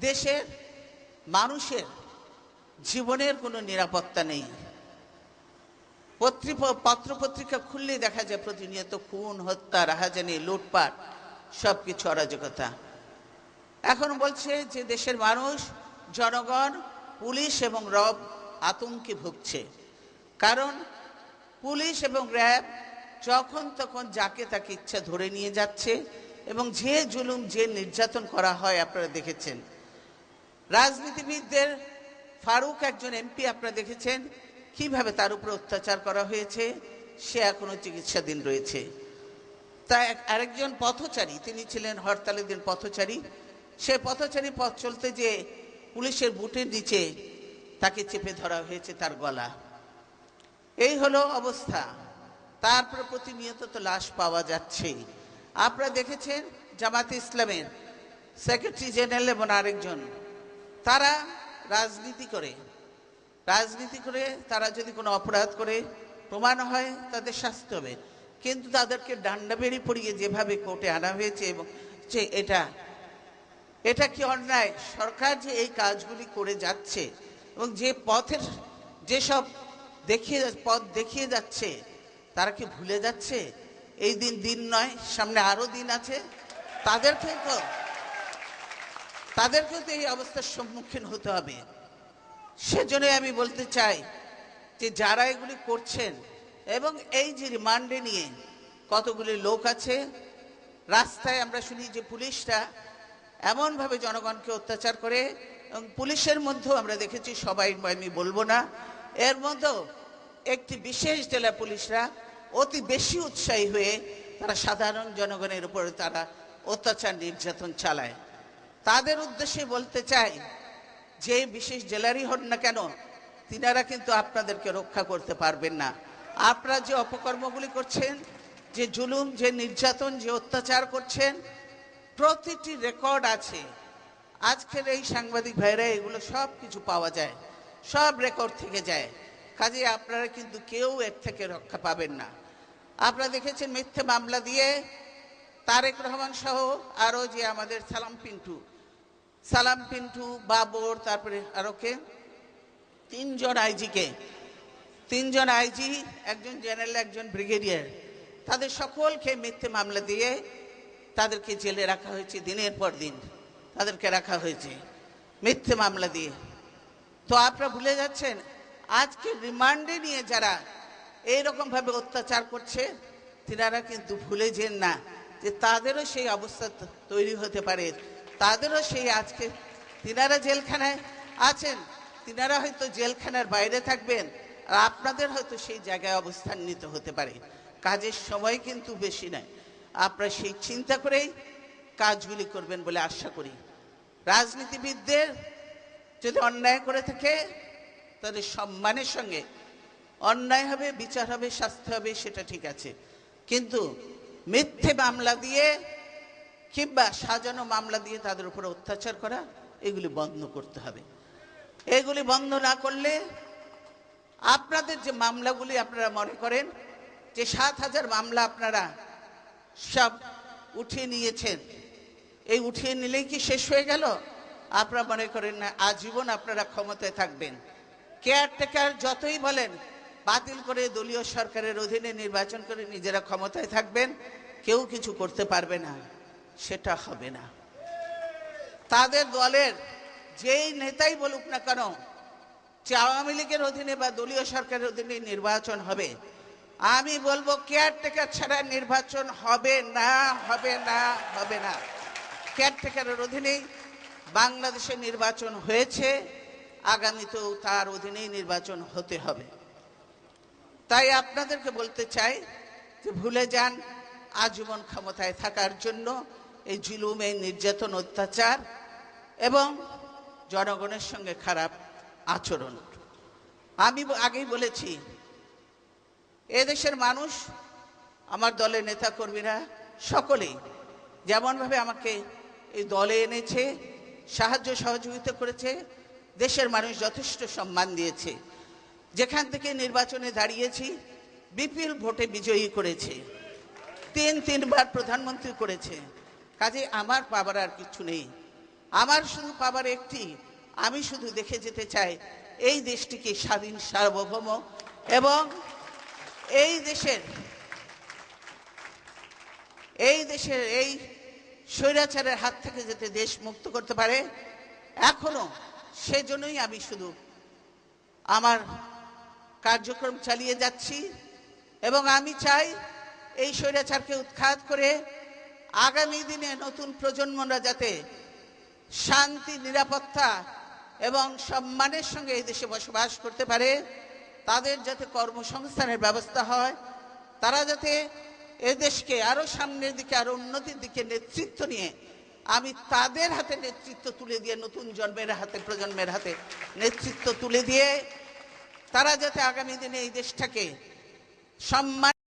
দেশের মানুষের জীবনের কোনো নিরাপত্তা নেই। পত্রপত্রিকা খুললেই দেখা যায় প্রতিনিয়ত খুন, হত্যা, রাহাজানি, লুটপাট, সবকিছু অরাজকতা। এখন বলছে যে দেশের মানুষ, জনগণ, পুলিশ এবং র্যাব আতঙ্কে ভুগছে। কারণ পুলিশ এবং র্যাব যখন তখন যাকে তাকে ইচ্ছা ধরে নিয়ে যাচ্ছে এবং যে জুলুম, যে নির্যাতন করা হয় আপনারা দেখেছেন। রাজনীতিবিদদের, ফারুক একজন এমপি, আপনারা দেখেছেন কিভাবে তার উপর অত্যাচার করা হয়েছে, সে এখনো চিকিৎসাধীন রয়েছে। তা আরেকজন পথচারী, তিনি ছিলেন হরতালের দিন পথচারী, সে পথচারী পথ চলতে যে পুলিশের বুটের নিচে তাকে চেপে ধরা হয়েছে, তার গলা। এই হলো অবস্থা। তারপরে প্রতিনিয়ত তো লাশ পাওয়া যাচ্ছেই। আপনারা দেখেছেন জামাতে ইসলামের সেক্রেটারি জেনারেল এবং আরেকজন, তারা রাজনীতি করে তারা যদি কোনো অপরাধ করে প্রমাণ হয় তাদের শাস্তি হবে, কিন্তু তাদেরকে ডান্ডা বেড়ি পড়িয়ে যেভাবে কোর্টে আনা হয়েছে এবং যে এটা কি অন্যায়? সরকার যে এই কাজগুলি করে যাচ্ছে এবং যে পথের যেসব পথ দেখিয়ে যাচ্ছে, তারা কি ভুলে যাচ্ছে এই দিন নয়, সামনে আরো দিন আছে? তাদেরকেও তো এই অবস্থার সম্মুখীন হতে হবে। সেজন্য আমি বলতে চাই যে যারা এগুলি করছেন, এবং এই যে রিমান্ডে নিয়ে কতগুলি লোক আছে, রাস্তায় আমরা শুনি যে পুলিশরা এমনভাবে জনগণকে অত্যাচার করে, এবং পুলিশের মধ্যেও আমরা দেখেছি, সবাই আমি বলবো না, এর মধ্যেও একটি বিশেষ জেলা পুলিশরা অতি বেশি উৎসাহী হয়ে তারা সাধারণ জনগণের উপরে তারা অত্যাচার নির্যাতন চালায়। তাদের উদ্দেশ্যে বলতে চাই, যে বিশেষ জেলারই হন না কেন, তিনারা কিন্তু আপনাদেরকে রক্ষা করতে পারবেন না। আপনারা যে অপকর্মগুলি করছেন, যে জুলুম, যে নির্যাতন, যে অত্যাচার করছেন, প্রতিটি রেকর্ড আছে। আজকের এই সাংবাদিক ভাইরা এগুলো সব কিছু পাওয়া যায়, সব রেকর্ড থেকে যায়। কাজে আপনারা কিন্তু কেউ এর থেকে রক্ষা পাবেন না। আপনারা দেখেছেন মিথ্যে মামলা দিয়ে তারেক রহমান সহ আরো যে আমাদের সালাম পিন্টু, বাবর, তারপরে আরো কে, তিনজন আইজি, একজন জেনারেল, একজন ব্রিগেডিয়ার, তাদের সকলকে মিথ্যে মামলা দিয়ে তাদেরকে জেলে রাখা হয়েছে। দিনের পর দিন তাদেরকে রাখা হয়েছে মিথ্যে মামলা দিয়ে। তো আপনারা ভুলে যাচ্ছেন, আজকে রিমান্ডে নিয়ে যারা এইরকম ভাবে অত্যাচার করছে, তিনারা কিন্তু ভুলে যেন না যে তাদেরও সেই অবস্থা তৈরি হতে পারে। তাদেরও সেই, আজকে তিনারা জেলখানায় আছেন, তিনারা হয়তো জেলখানার বাইরে থাকবেন, আর আপনাদের হয়তো সেই জায়গায় অবস্থান নিতে হতে পারে। কাজের সময় কিন্তু বেশি নয়। আপনারা সেই চিন্তা করেই কাজগুলি করবেন বলে আশা করি। রাজনীতিবিদদের যদি অন্যায় করে থাকে, তাহলে সম্মানের সঙ্গে অন্যায় হবে, বিচার হবে, শাস্তি হবে, সেটা ঠিক আছে। কিন্তু মিথ্যে মামলা দিয়ে কিংবা সাজানো মামলা দিয়ে তাদের উপরে অত্যাচার করা, এগুলি বন্ধ করতে হবে। এগুলি বন্ধ না করলে আপনাদের যে মামলাগুলি আপনারা মনে করেন যে ৭,০০০ মামলা আপনারা সব উঠিয়ে নিয়েছেন, এই উঠিয়ে নিলেই কি শেষ হয়ে গেল? আপনারা মনে করেন না আজীবন আপনারা ক্ষমতায় থাকবেন? কেয়ারটেকার যতই বলেন বাতিল করে দলীয় সরকারের অধীনে নির্বাচন করে নিজেরা ক্ষমতায় থাকবেন, কেউ কিছু করতে পারবে না, সেটা হবে না। তাদের দলের যেই নেতাই বলুক না কেন যে আওয়ামী লীগের অধীনে বা দলীয় সরকারের অধীনে নির্বাচন হবে, আমি বলবো কেয়ারটেকার ছাড়া নির্বাচন হবে না। কেয়ারটেকারের অধীনেই বাংলাদেশে নির্বাচন হয়েছে, আগামীতেও তার অধীনেই নির্বাচন হতে হবে। তাই আপনাদেরকে বলতে চাই যে ভুলে যান আজীবন ক্ষমতায় থাকার জন্য এই জুলুম, এই নির্যাতন, অত্যাচার এবং জনগণের সঙ্গে খারাপ আচরণ। আমি আগেই বলেছি, এদেশের মানুষ, আমার দলের নেতা কর্মীরা সকলেই যেমনভাবে আমাকে এই দলে এনেছে, সাহায্য সহযোগিতা করেছে, দেশের মানুষ যথেষ্ট সম্মান দিয়েছে। যেখান থেকে নির্বাচনে দাঁড়িয়েছি বিপুল ভোটে বিজয়ী করেছে, তিনবার প্রধানমন্ত্রী করেছে। কাজে আমার পাবার আর কিছু নেই। আমার শুধু পাবার একটি, আমি শুধু দেখে যেতে চাই এই দেশটিকে স্বাধীন, সার্বভৌম এবং এই দেশের এই স্বৈরাচারের হাত থেকে যাতে দেশ মুক্ত করতে পারে। এখনো সেজন্যই আমি শুধু আমার কার্যক্রম চালিয়ে যাচ্ছি এবং আমি চাই এই স্বৈরাচারকে উৎখাত করে আগামী দিনে নতুন প্রজন্মরা যাতে শান্তি, নিরাপত্তা এবং সম্মানের সঙ্গে এই দেশে বসবাস করতে পারে, তাদের যাতে কর্মসংস্থানের ব্যবস্থা হয়, তারা যাতে এদেশকে আরো সামনের দিকে, আরো উন্নতির দিকে নেতৃত্ব নিয়ে, আমি তাদের হাতে নেতৃত্ব তুলে দিয়ে, নতুন জন্মের হাতে, প্রজন্মের হাতে নেতৃত্ব তুলে দিয়ে তারা যাতে আগামী দিনে এই দেশটাকে সম্মান